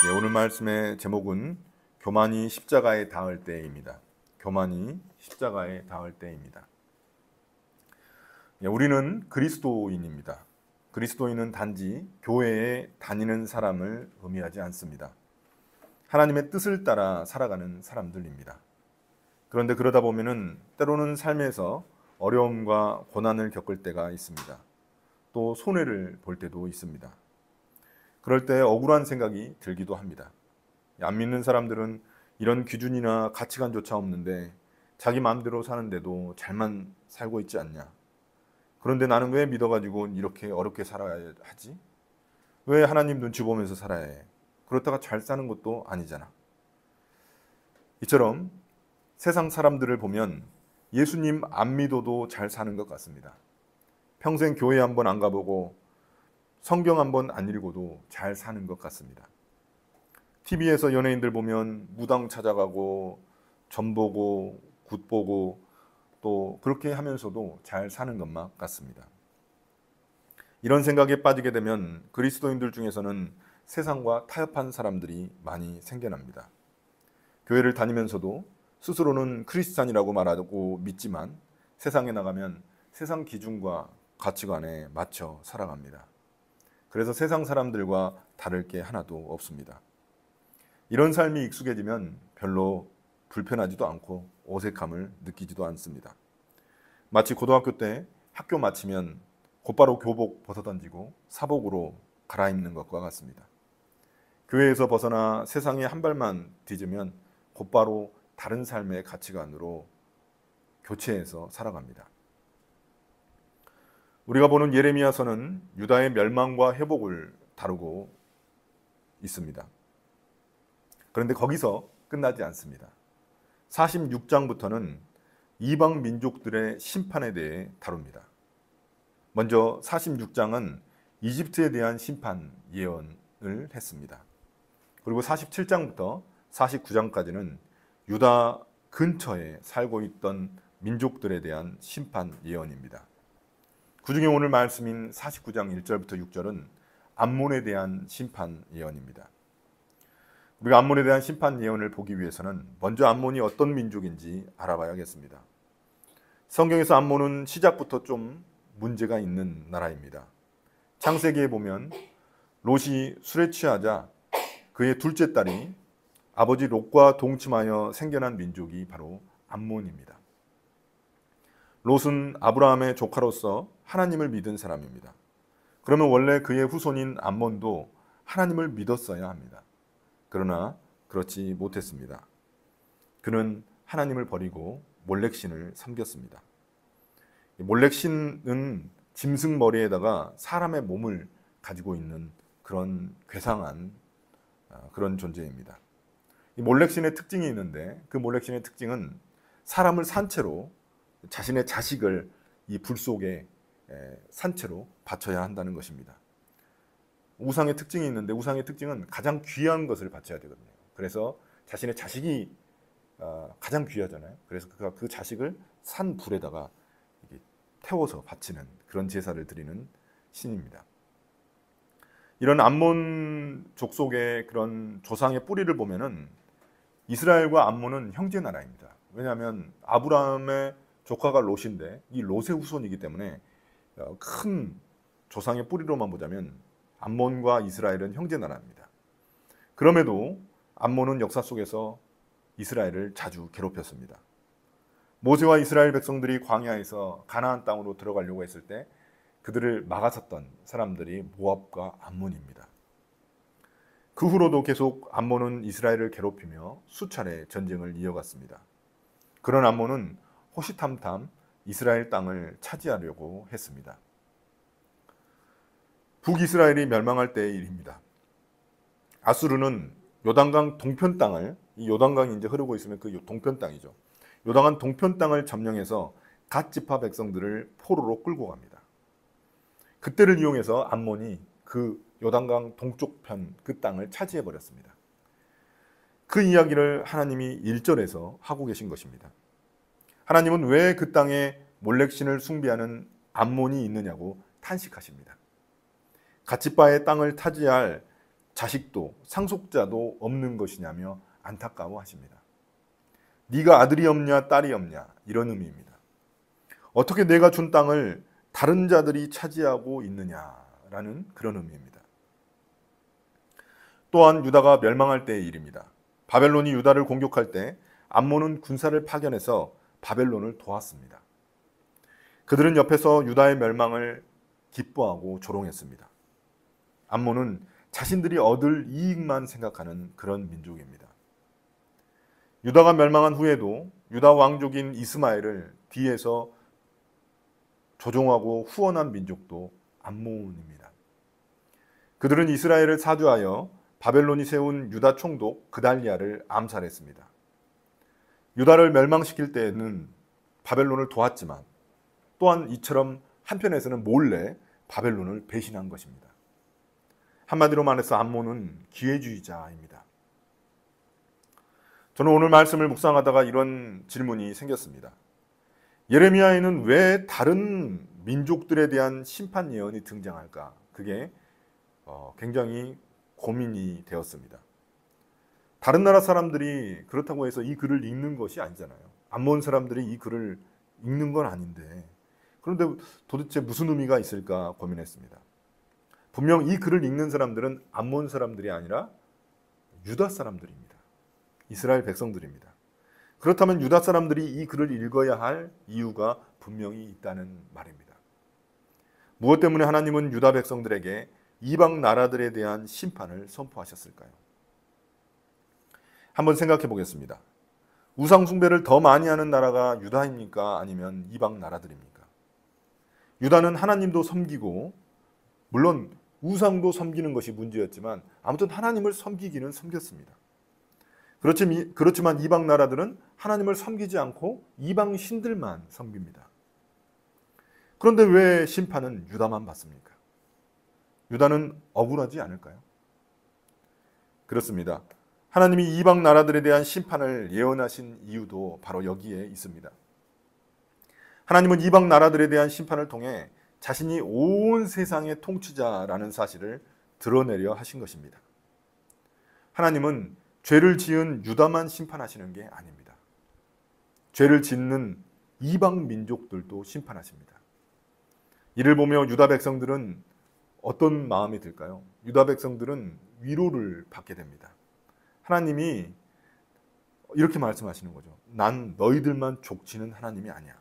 오늘 말씀의 제목은 교만이 십자가에 닿을 때입니다. 교만이 십자가에 닿을 때입니다. 우리는 그리스도인입니다. 그리스도인은 단지 교회에 다니는 사람을 의미하지 않습니다. 하나님의 뜻을 따라 살아가는 사람들입니다. 그런데 그러다 보면은 때로는 삶에서 어려움과 고난을 겪을 때가 있습니다. 또 손해를 볼 때도 있습니다. 그럴 때 억울한 생각이 들기도 합니다. 안 믿는 사람들은 이런 기준이나 가치관조차 없는데 자기 마음대로 사는데도 잘만 살고 있지 않냐. 그런데 나는 왜 믿어가지고 이렇게 어렵게 살아야 하지? 왜 하나님 눈치 보면서 살아야 해? 그렇다가 잘 사는 것도 아니잖아. 이처럼 세상 사람들을 보면 예수님 안 믿어도 잘 사는 것 같습니다. 평생 교회 한번 안 가보고 성경 한번 안 읽어도 잘 사는 것 같습니다. TV에서 연예인들 보면 무당 찾아가고 점 보고 굿 보고 또 그렇게 하면서도 잘 사는 것만 같습니다. 이런 생각에 빠지게 되면 그리스도인들 중에서는 세상과 타협한 사람들이 많이 생겨납니다. 교회를 다니면서도 스스로는 크리스찬이라고 말하고 믿지만 세상에 나가면 세상 기준과 가치관에 맞춰 살아갑니다. 그래서 세상 사람들과 다를 게 하나도 없습니다. 이런 삶이 익숙해지면 별로 불편하지도 않고 어색함을 느끼지도 않습니다. 마치 고등학교 때 학교 마치면 곧바로 교복 벗어던지고 사복으로 갈아입는 것과 같습니다. 교회에서 벗어나 세상에 한 발만 뒤지면 곧바로 다른 삶의 가치관으로 교체해서 살아갑니다. 우리가 보는 예레미야서는 유다의 멸망과 회복을 다루고 있습니다. 그런데 거기서 끝나지 않습니다. 46장부터는 이방 민족들의 심판에 대해 다룹니다. 먼저 46장은 이집트에 대한 심판 예언을 했습니다. 그리고 47장부터 49장까지는 유다 근처에 살고 있던 민족들에 대한 심판 예언입니다. 그 중에 오늘 말씀인 49장 1절부터 6절은 암몬에 대한 심판 예언입니다. 우리가 암몬에 대한 심판 예언을 보기 위해서는 먼저 암몬이 어떤 민족인지 알아봐야겠습니다. 성경에서 암몬은 시작부터 좀 문제가 있는 나라입니다. 창세기에 보면 롯이 술에 취하자 그의 둘째 딸이 아버지 롯과 동침하여 생겨난 민족이 바로 암몬입니다. 롯은 아브라함의 조카로서 하나님을 믿은 사람입니다. 그러면 원래 그의 후손인 암몬도 하나님을 믿었어야 합니다. 그러나 그렇지 못했습니다. 그는 하나님을 버리고 몰렉신을 섬겼습니다. 몰렉신은 짐승 머리에다가 사람의 몸을 가지고 있는 그런 괴상한 그런 존재입니다. 이 몰렉신의 특징이 있는데 그 몰렉신의 특징은 사람을 산채로 자신의 자식을 이 불 속에 산채로 바쳐야 한다는 것입니다. 우상의 특징이 있는데 우상의 특징은 가장 귀한 것을 바쳐야 되거든요. 그래서 자신의 자식이 가장 귀하잖아요. 그래서 그 자식을 산 불에다가 태워서 바치는 그런 제사를 드리는 신입니다. 이런 암몬 족속의 그런 조상의 뿌리를 보면은 이스라엘과 암몬은 형제 나라입니다. 왜냐하면 아브라함의 조카가 롯인데 이 롯의 후손이기 때문에 큰 조상의 뿌리로만 보자면 암몬과 이스라엘은 형제 나라입니다. 그럼에도 암몬은 역사 속에서 이스라엘을 자주 괴롭혔습니다. 모세와 이스라엘 백성들이 광야에서 가나안 땅으로 들어가려고 했을 때 그들을 막아섰던 사람들이 모압과 암몬입니다. 그 후로도 계속 암몬은 이스라엘을 괴롭히며 수차례 전쟁을 이어갔습니다. 그런 암몬은 호시탐탐 이스라엘 땅을 차지하려고 했습니다. 북이스라엘이 멸망할 때의 일입니다. 아수르는 요단강 동편 땅을, 이 요단강이 이제 흐르고 있으면 그 동편 땅이죠. 요단강 동편 땅을 점령해서 갓 지파 백성들을 포로로 끌고 갑니다. 그때를 이용해서 암몬이 그 요단강 동쪽 편 그 땅을 차지해 버렸습니다. 그 이야기를 하나님이 1절에서 하고 계신 것입니다. 하나님은 왜 그 땅에 몰렉신을 숭배하는 암몬이 있느냐고 탄식하십니다. 갓지파의 땅을 차지할 자식도 상속자도 없는 것이냐며 안타까워하십니다. 네가 아들이 없냐 딸이 없냐 이런 의미입니다. 어떻게 내가 준 땅을 다른 자들이 차지하고 있느냐라는 그런 의미입니다. 또한 유다가 멸망할 때의 일입니다. 바벨론이 유다를 공격할 때 암몬은 군사를 파견해서 바벨론을 도왔습니다. 그들은 옆에서 유다의 멸망을 기뻐하고 조롱했습니다. 암몬은 자신들이 얻을 이익만 생각하는 그런 민족입니다. 유다가 멸망한 후에도 유다 왕족인 이스마엘을 뒤에서 조종하고 후원한 민족도 암몬입니다. 그들은 이스라엘을 사주하여 바벨론이 세운 유다 총독 그달리아를 암살했습니다. 유다를 멸망시킬 때에는 바벨론을 도왔지만 또한 이처럼 한편에서는 몰래 바벨론을 배신한 것입니다. 한마디로 말해서 암몬은 기회주의자입니다. 저는 오늘 말씀을 묵상하다가 이런 질문이 생겼습니다. 예레미야에는 왜 다른 민족들에 대한 심판 예언이 등장할까? 그게 굉장히 고민이 되었습니다. 다른 나라 사람들이 그렇다고 해서 이 글을 읽는 것이 아니잖아요. 암몬 사람들이 이 글을 읽는 건 아닌데 그런데 도대체 무슨 의미가 있을까 고민했습니다. 분명 이 글을 읽는 사람들은 암몬 사람들이 아니라 유다 사람들입니다. 이스라엘 백성들입니다. 그렇다면 유다 사람들이 이 글을 읽어야 할 이유가 분명히 있다는 말입니다. 무엇 때문에 하나님은 유다 백성들에게 이방 나라들에 대한 심판을 선포하셨을까요? 한번 생각해 보겠습니다. 우상 숭배를 더 많이 하는 나라가 유다입니까? 아니면 이방 나라들입니까? 유다는 하나님도 섬기고 물론 우상도 섬기는 것이 문제였지만 아무튼 하나님을 섬기기는 섬겼습니다. 그렇지만 이방 나라들은 하나님을 섬기지 않고 이방 신들만 섬깁니다. 그런데 왜 심판은 유다만 받습니까? 유다는 억울하지 않을까요? 그렇습니다. 하나님이 이방 나라들에 대한 심판을 예언하신 이유도 바로 여기에 있습니다. 하나님은 이방 나라들에 대한 심판을 통해 자신이 온 세상의 통치자라는 사실을 드러내려 하신 것입니다. 하나님은 죄를 지은 유다만 심판하시는 게 아닙니다. 죄를 짓는 이방 민족들도 심판하십니다. 이를 보며 유다 백성들은 어떤 마음이 들까요? 유다 백성들은 위로를 받게 됩니다. 하나님이 이렇게 말씀하시는 거죠. 난 너희들만 족치는 하나님이 아니야.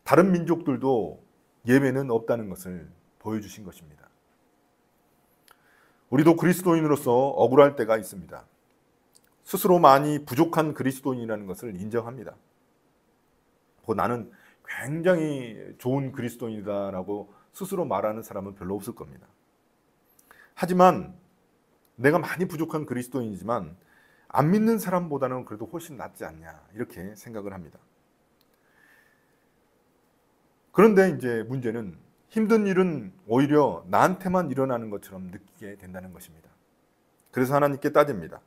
다른 민족들도 예외는 없다는 것을 보여주신 것입니다. 우리도 그리스도인으로서 억울할 때가 있습니다. 스스로 많이 부족한 그리스도인이라는 것을 인정합니다. 나는 굉장히 좋은 그리스도인이다라고 스스로 말하는 사람은 별로 없을 겁니다. 하지만 내가 많이 부족한 그리스도인이지만 안 믿는 사람보다는 그래도 훨씬 낫지 않냐 이렇게 생각을 합니다. 그런데 이제 문제는 힘든 일은 오히려 나한테만 일어나는 것처럼 느끼게 된다는 것입니다. 그래서 하나님께 따집니다.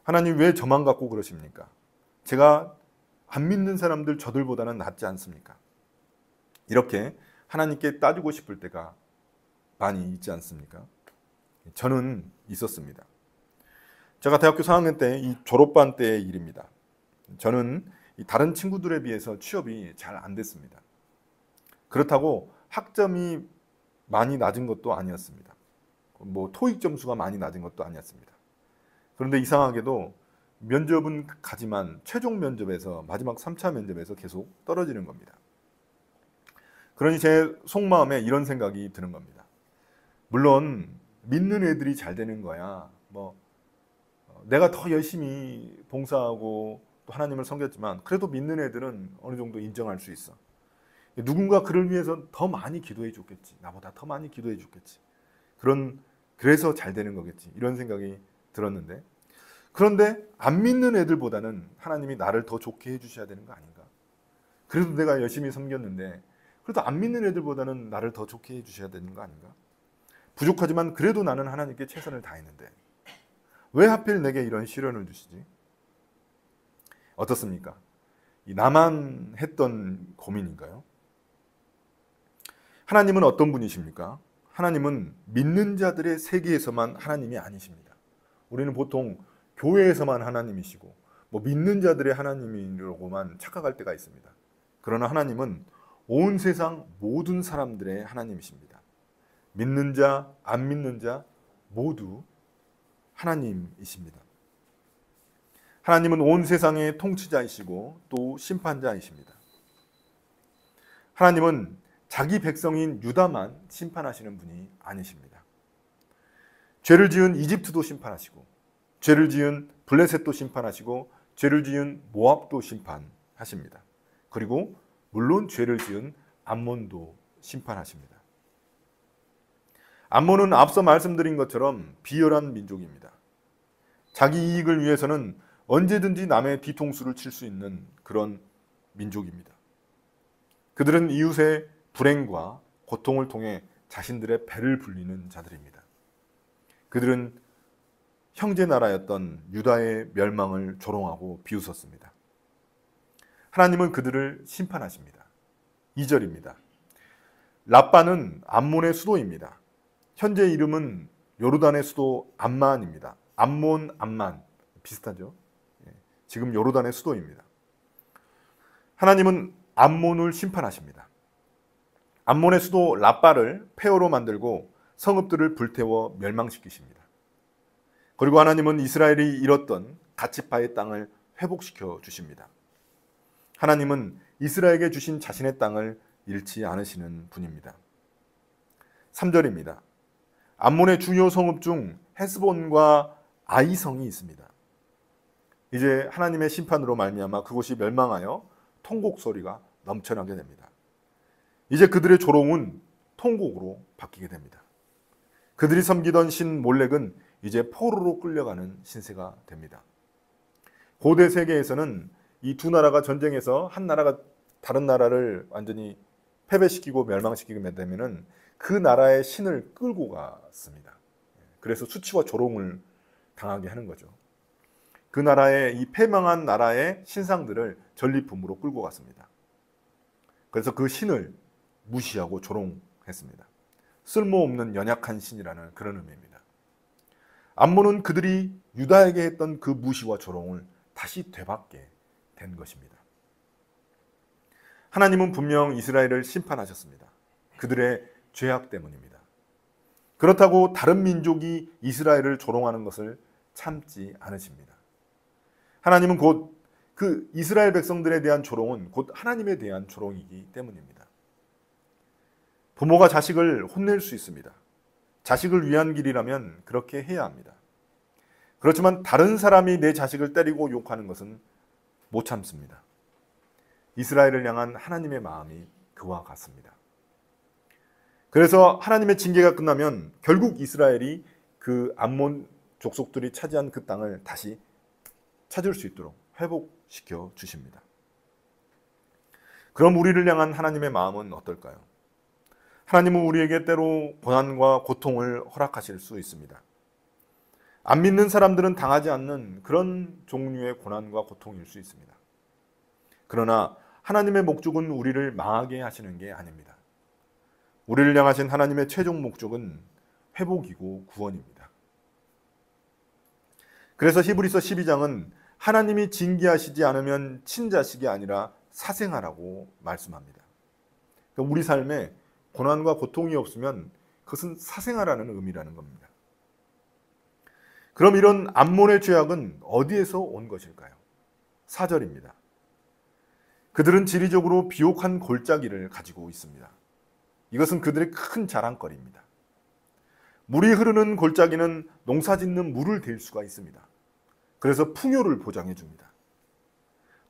하나님 왜 저만 갖고 그러십니까? 제가 안 믿는 사람들 저들보다는 낫지 않습니까? 이렇게 하나님께 따지고 싶을 때가 많이 있지 않습니까? 저는 있었습니다. 제가 대학교 4학년 때 이 졸업반 때의 일입니다. 저는 다른 친구들에 비해서 취업이 잘 안 됐습니다. 그렇다고 학점이 많이 낮은 것도 아니었습니다. 토익 점수가 많이 낮은 것도 아니었습니다. 그런데 이상하게도 면접은 가지만 최종 면접에서 마지막 3차 면접에서 계속 떨어지는 겁니다. 그러니 제 속마음에 이런 생각이 드는 겁니다. 물론 믿는 애들이 잘 되는 거야. 내가 더 열심히 봉사하고 또 하나님을 섬겼지만 그래도 믿는 애들은 어느 정도 인정할 수 있어. 누군가 그를 위해서 더 많이 기도해 줬겠지. 나보다 더 많이 기도해 줬겠지. 그래서 잘 되는 거겠지. 이런 생각이 들었는데 그런데 안 믿는 애들보다는 하나님이 나를 더 좋게 해주셔야 되는 거 아닌가? 그래도 내가 열심히 섬겼는데 그래도 안 믿는 애들보다는 나를 더 좋게 해주셔야 되는 거 아닌가? 부족하지만 그래도 나는 하나님께 최선을 다했는데 왜 하필 내게 이런 시련을 주시지? 어떻습니까? 나만 했던 고민인가요? 하나님은 어떤 분이십니까? 하나님은 믿는 자들의 세계에서만 하나님이 아니십니다. 우리는 보통 교회에서만 하나님이시고 믿는 자들의 하나님이라고만 착각할 때가 있습니다. 그러나 하나님은 온 세상 모든 사람들의 하나님이십니다. 믿는 자, 안 믿는 자 모두 하나님이십니다. 하나님은 온 세상의 통치자이시고 또 심판자이십니다. 하나님은 자기 백성인 유다만 심판하시는 분이 아니십니다. 죄를 지은 이집트도 심판하시고, 죄를 지은 블레셋도 심판하시고, 죄를 지은 모압도 심판하십니다. 그리고 물론 죄를 지은 암몬도 심판하십니다. 암몬은 앞서 말씀드린 것처럼 비열한 민족입니다. 자기 이익을 위해서는 언제든지 남의 뒤통수를 칠 수 있는 그런 민족입니다. 그들은 이웃의 불행과 고통을 통해 자신들의 배를 불리는 자들입니다. 그들은 형제 나라였던 유다의 멸망을 조롱하고 비웃었습니다. 하나님은 그들을 심판하십니다. 2절입니다. 랍바는 암몬의 수도입니다. 현재 이름은 요르단의 수도 암만입니다. 암몬, 암만 비슷하죠? 지금 요르단의 수도입니다. 하나님은 암몬을 심판하십니다. 암몬의 수도 랍바를 폐허로 만들고 성읍들을 불태워 멸망시키십니다. 그리고 하나님은 이스라엘이 잃었던 갓지파의 땅을 회복시켜 주십니다. 하나님은 이스라엘에게 주신 자신의 땅을 잃지 않으시는 분입니다. 3절입니다. 암몬의 주요 성읍 중 헤스본과 아이성이 있습니다. 이제 하나님의 심판으로 말미암아 그곳이 멸망하여 통곡 소리가 넘쳐나게 됩니다. 이제 그들의 조롱은 통곡으로 바뀌게 됩니다. 그들이 섬기던 신 몰렉은 이제 포로로 끌려가는 신세가 됩니다. 고대 세계에서는 이 두 나라가 전쟁해서 한 나라가 다른 나라를 완전히 패배시키고 멸망시키게 되면은 그 나라의 신을 끌고 갔습니다. 그래서 수치와 조롱을 당하게 하는 거죠. 그 나라의 이 패망한 나라의 신상들을 전리품으로 끌고 갔습니다. 그래서 그 신을 무시하고 조롱했습니다. 쓸모없는 연약한 신이라는 그런 의미입니다. 암몬은 그들이 유다에게 했던 그 무시와 조롱을 다시 되받게 된 것입니다. 하나님은 분명 이스라엘을 심판하셨습니다. 그들의 죄악 때문입니다. 그렇다고 다른 민족이 이스라엘을 조롱하는 것을 참지 않으십니다. 하나님은 곧 그 이스라엘 백성들에 대한 조롱은 곧 하나님에 대한 조롱이기 때문입니다. 부모가 자식을 혼낼 수 있습니다. 자식을 위한 길이라면 그렇게 해야 합니다. 그렇지만 다른 사람이 내 자식을 때리고 욕하는 것은 못 참습니다. 이스라엘을 향한 하나님의 마음이 그와 같습니다. 그래서 하나님의 징계가 끝나면 결국 이스라엘이 그 암몬 족속들이 차지한 그 땅을 다시 찾을 수 있도록 회복시켜 주십니다. 그럼 우리를 향한 하나님의 마음은 어떨까요? 하나님은 우리에게 때로 고난과 고통을 허락하실 수 있습니다. 안 믿는 사람들은 당하지 않는 그런 종류의 고난과 고통일 수 있습니다. 그러나 하나님의 목적은 우리를 망하게 하시는 게 아닙니다. 우리를 향하신 하나님의 최종 목적은 회복이고 구원입니다. 그래서 히브리서 12장은 하나님이 징계하시지 않으면 친자식이 아니라 사생아라고 말씀합니다. 그러니까 우리 삶에 고난과 고통이 없으면 그것은 사생아라는 의미라는 겁니다. 그럼 이런 암몬의 죄악은 어디에서 온 것일까요? 4절입니다. 그들은 지리적으로 비옥한 골짜기를 가지고 있습니다. 이것은 그들의 큰 자랑거리입니다. 물이 흐르는 골짜기는 농사짓는 물을 댈 수가 있습니다. 그래서 풍요를 보장해 줍니다.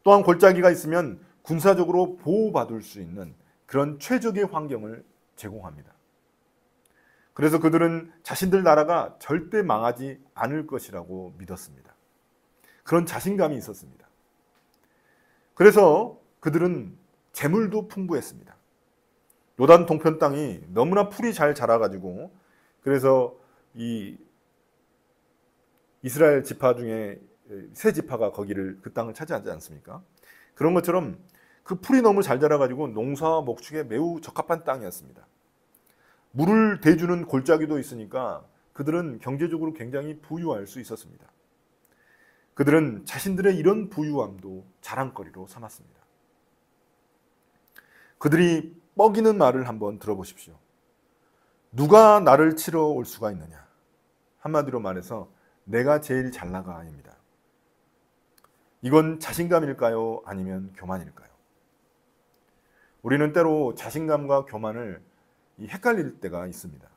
또한 골짜기가 있으면 군사적으로 보호받을 수 있는 그런 최적의 환경을 제공합니다. 그래서 그들은 자신들 나라가 절대 망하지 않을 것이라고 믿었습니다. 그런 자신감이 있었습니다. 그래서 그들은 재물도 풍부했습니다. 요단 동편 땅이 너무나 풀이 잘 자라가지고 그래서 이 이스라엘 지파 중에 세 지파가 거기를 그 땅을 차지하지 않습니까? 그런 것처럼 그 풀이 너무 잘 자라가지고 농사와 목축에 매우 적합한 땅이었습니다. 물을 대주는 골짜기도 있으니까 그들은 경제적으로 굉장히 부유할 수 있었습니다. 그들은 자신들의 이런 부유함도 자랑거리로 삼았습니다. 그들이 뻐기는 말을 한번 들어보십시오. 누가 나를 치러 올 수가 있느냐? 한마디로 말해서 내가 제일 잘 나가입니다. 이건 자신감일까요? 아니면 교만일까요? 우리는 때로 자신감과 교만을 헷갈릴 때가 있습니다.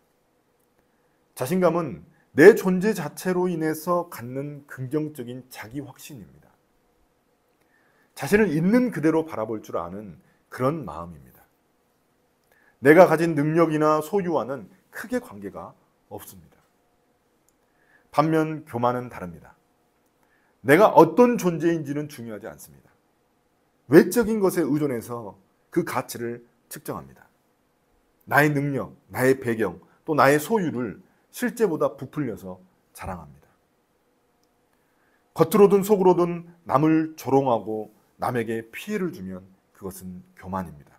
자신감은 내 존재 자체로 인해서 갖는 긍정적인 자기 확신입니다. 자신을 있는 그대로 바라볼 줄 아는 그런 마음입니다. 내가 가진 능력이나 소유와는 크게 관계가 없습니다. 반면 교만은 다릅니다. 내가 어떤 존재인지는 중요하지 않습니다. 외적인 것에 의존해서 그 가치를 측정합니다. 나의 능력, 나의 배경, 또 나의 소유를 실제보다 부풀려서 자랑합니다. 겉으로든 속으로든 남을 조롱하고 남에게 피해를 주면 그것은 교만입니다.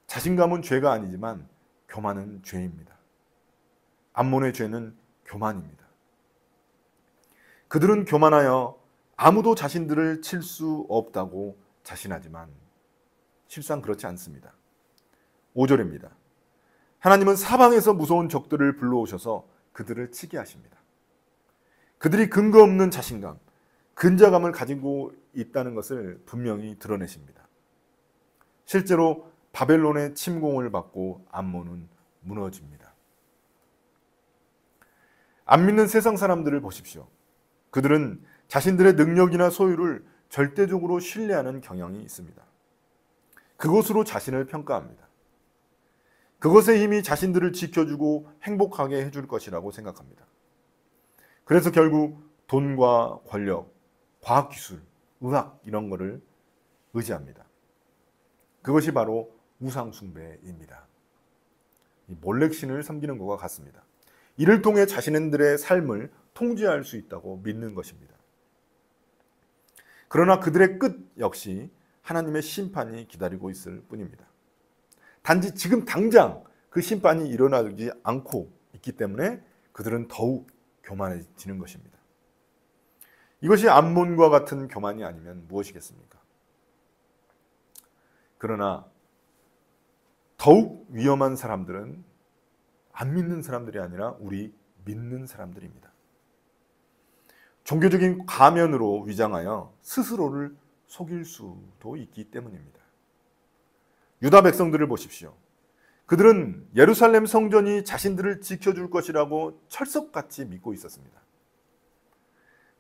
자신감은 죄가 아니지만 교만은 죄입니다. 암몬의 죄는 교만입니다. 그들은 교만하여 아무도 자신들을 칠 수 없다고 자신하지만 실상 그렇지 않습니다. 5절입니다. 하나님은 사방에서 무서운 적들을 불러오셔서 그들을 치게 하십니다. 그들이 근거 없는 자신감, 근자감을 가지고 있다는 것을 분명히 드러내십니다. 실제로 바벨론의 침공을 받고 암몬은 무너집니다. 안 믿는 세상 사람들을 보십시오. 그들은 자신들의 능력이나 소유를 절대적으로 신뢰하는 경향이 있습니다. 그것으로 자신을 평가합니다. 그것의 힘이 자신들을 지켜주고 행복하게 해줄 것이라고 생각합니다. 그래서 결국 돈과 권력, 과학기술, 의학 이런 거를 의지합니다. 그것이 바로 우상숭배입니다. 몰렉신을 섬기는 것과 같습니다. 이를 통해 자신들의 삶을 통제할 수 있다고 믿는 것입니다. 그러나 그들의 끝 역시 하나님의 심판이 기다리고 있을 뿐입니다. 단지 지금 당장 그 심판이 일어나지 않고 있기 때문에 그들은 더욱 교만해지는 것입니다. 이것이 암몬과 같은 교만이 아니면 무엇이겠습니까? 그러나 더욱 위험한 사람들은 안 믿는 사람들이 아니라 우리 믿는 사람들입니다. 종교적인 가면으로 위장하여 스스로를 속일 수도 있기 때문입니다. 유다 백성들을 보십시오. 그들은 예루살렘 성전이 자신들을 지켜줄 것이라고 철석같이 믿고 있었습니다.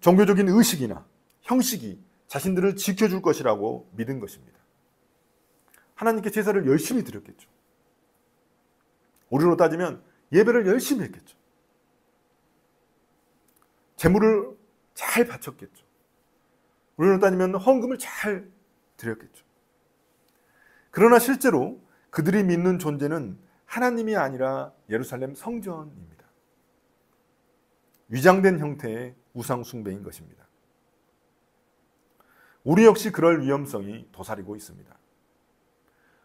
종교적인 의식이나 형식이 자신들을 지켜줄 것이라고 믿은 것입니다. 하나님께 제사를 열심히 드렸겠죠. 우리로 따지면 예배를 열심히 했겠죠. 제물을 잘 바쳤겠죠. 우리로 따지면 헌금을 잘 드렸겠죠. 그러나 실제로 그들이 믿는 존재는 하나님이 아니라 예루살렘 성전입니다. 위장된 형태의 우상 숭배인 것입니다. 우리 역시 그럴 위험성이 도사리고 있습니다.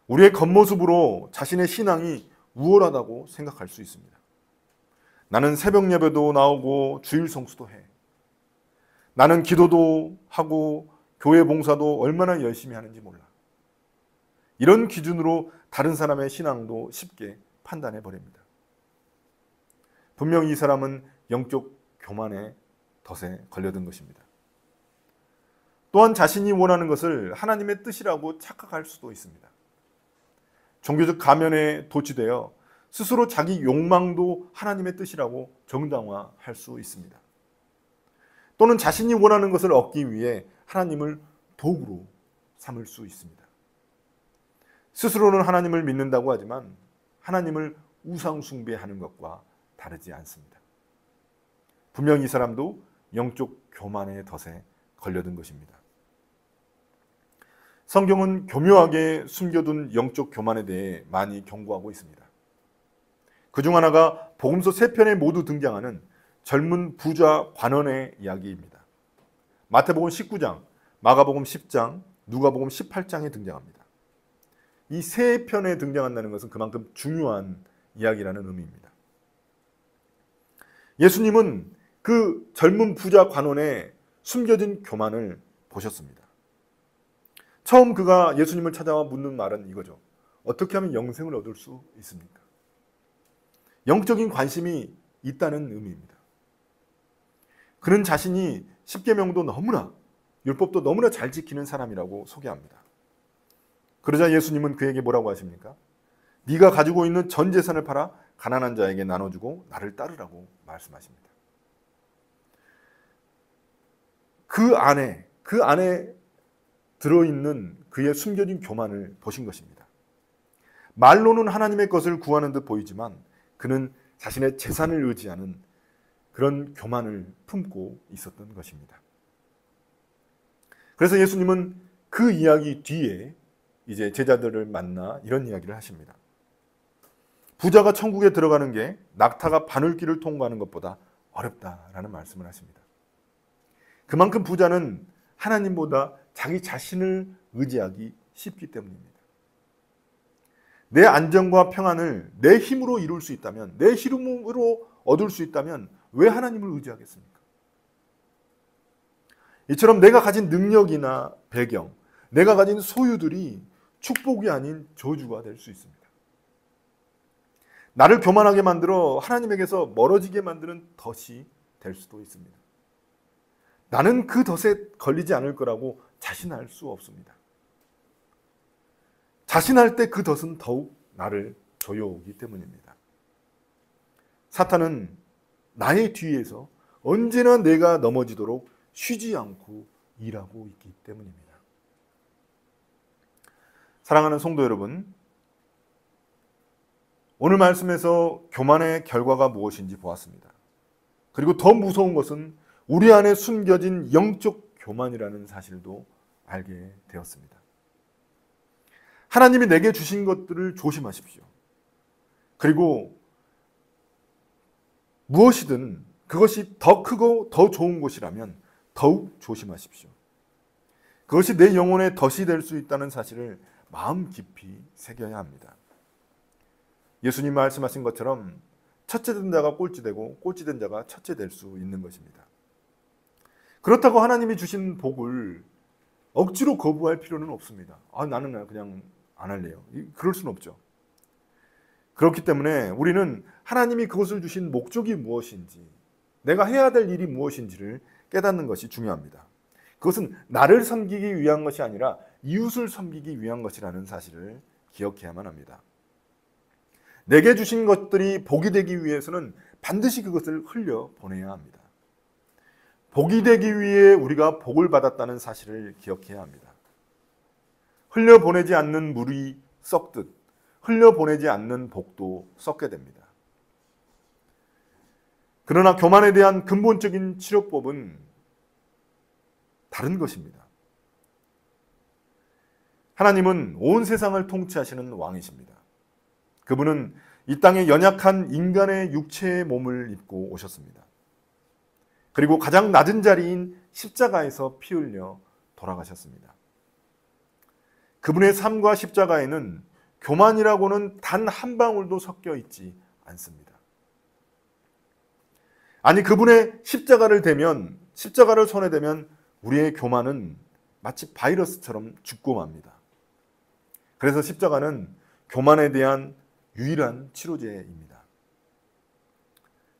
우리의 겉모습으로 자신의 신앙이 우월하다고 생각할 수 있습니다. 나는 새벽 예배도 나오고 주일 성수도 해. 나는 기도도 하고 교회 봉사도 얼마나 열심히 하는지 몰라. 이런 기준으로 다른 사람의 신앙도 쉽게 판단해 버립니다. 분명히 이 사람은 영적 교만의 덫에 걸려든 것입니다. 또한 자신이 원하는 것을 하나님의 뜻이라고 착각할 수도 있습니다. 종교적 가면에 도취되어 스스로 자기 욕망도 하나님의 뜻이라고 정당화할 수 있습니다. 또는 자신이 원하는 것을 얻기 위해 하나님을 도구로 삼을 수 있습니다. 스스로는 하나님을 믿는다고 하지만 하나님을 우상 숭배하는 것과 다르지 않습니다. 분명히 이 사람도 영적 교만의 덫에 걸려든 것입니다. 성경은 교묘하게 숨겨둔 영적 교만에 대해 많이 경고하고 있습니다. 그중 하나가 복음서 3편에 모두 등장하는 젊은 부자 관원의 이야기입니다. 마태복음 19장, 마가복음 10장, 누가복음 18장에 등장합니다. 이 세 편에 등장한다는 것은 그만큼 중요한 이야기라는 의미입니다. 예수님은 그 젊은 부자 관원의 숨겨진 교만을 보셨습니다. 처음 그가 예수님을 찾아와 묻는 말은 이거죠. 어떻게 하면 영생을 얻을 수 있습니까? 영적인 관심이 있다는 의미입니다. 그는 자신이 십계명도 너무나, 율법도 너무나 잘 지키는 사람이라고 소개합니다. 그러자 예수님은 그에게 뭐라고 하십니까? 네가 가지고 있는 전 재산을 팔아 가난한 자에게 나눠주고 나를 따르라고 말씀하십니다. 그 안에 들어있는 그의 숨겨진 교만을 보신 것입니다. 말로는 하나님의 것을 구하는 듯 보이지만 그는 자신의 재산을 의지하는 그런 교만을 품고 있었던 것입니다. 그래서 예수님은 그 이야기 뒤에 이제 제자들을 만나 이런 이야기를 하십니다. 부자가 천국에 들어가는 게 낙타가 바늘길을 통과하는 것보다 어렵다라는 말씀을 하십니다. 그만큼 부자는 하나님보다 자기 자신을 의지하기 쉽기 때문입니다. 내 안정과 평안을 내 힘으로 이룰 수 있다면, 내 힘으로 얻을 수 있다면 왜 하나님을 의지하겠습니까? 이처럼 내가 가진 능력이나 배경, 내가 가진 소유들이 축복이 아닌 저주가 될 수 있습니다. 나를 교만하게 만들어 하나님에게서 멀어지게 만드는 덫이 될 수도 있습니다. 나는 그 덫에 걸리지 않을 거라고 자신할 수 없습니다. 자신할 때 그 덫은 더욱 나를 조여오기 때문입니다. 사탄은 나의 뒤에서 언제나 내가 넘어지도록 쉬지 않고 일하고 있기 때문입니다. 사랑하는 성도 여러분, 오늘 말씀에서 교만의 결과가 무엇인지 보았습니다. 그리고 더 무서운 것은 우리 안에 숨겨진 영적 교만이라는 사실도 알게 되었습니다. 하나님이 내게 주신 것들을 조심하십시오. 그리고 무엇이든 그것이 더 크고 더 좋은 것이라면 더욱 조심하십시오. 그것이 내 영혼의 덫이 될 수 있다는 사실을 마음 깊이 새겨야 합니다. 예수님 말씀하신 것처럼 첫째 된 자가 꼴찌되고 꼴찌 된 자가 첫째 될 수 있는 것입니다. 그렇다고 하나님이 주신 복을 억지로 거부할 필요는 없습니다. 나는 그냥 안 할래요. 그럴 수는 없죠. 그렇기 때문에 우리는 하나님이 그것을 주신 목적이 무엇인지, 내가 해야 될 일이 무엇인지를 깨닫는 것이 중요합니다. 그것은 나를 섬기기 위한 것이 아니라 이웃을 섬기기 위한 것이라는 사실을 기억해야만 합니다. 내게 주신 것들이 복이 되기 위해서는 반드시 그것을 흘려보내야 합니다. 복이 되기 위해 우리가 복을 받았다는 사실을 기억해야 합니다. 흘려보내지 않는 물이 썩듯 흘려보내지 않는 복도 썩게 됩니다. 그러나 교만에 대한 근본적인 치료법은 다른 것입니다. 하나님은 온 세상을 통치하시는 왕이십니다. 그분은 이 땅에 연약한 인간의 육체의 몸을 입고 오셨습니다. 그리고 가장 낮은 자리인 십자가에서 피 흘려 돌아가셨습니다. 그분의 삶과 십자가에는 교만이라고는 단 한 방울도 섞여 있지 않습니다. 아니, 그분의 십자가를 손에 대면 우리의 교만은 마치 바이러스처럼 죽고 맙니다. 그래서 십자가는 교만에 대한 유일한 치료제입니다.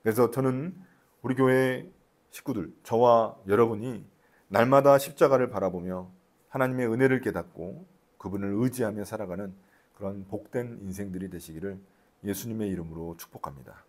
그래서 저는 우리 교회 식구들, 저와 여러분이 날마다 십자가를 바라보며 하나님의 은혜를 깨닫고 그분을 의지하며 살아가는 그런 복된 인생들이 되시기를 예수님의 이름으로 축복합니다.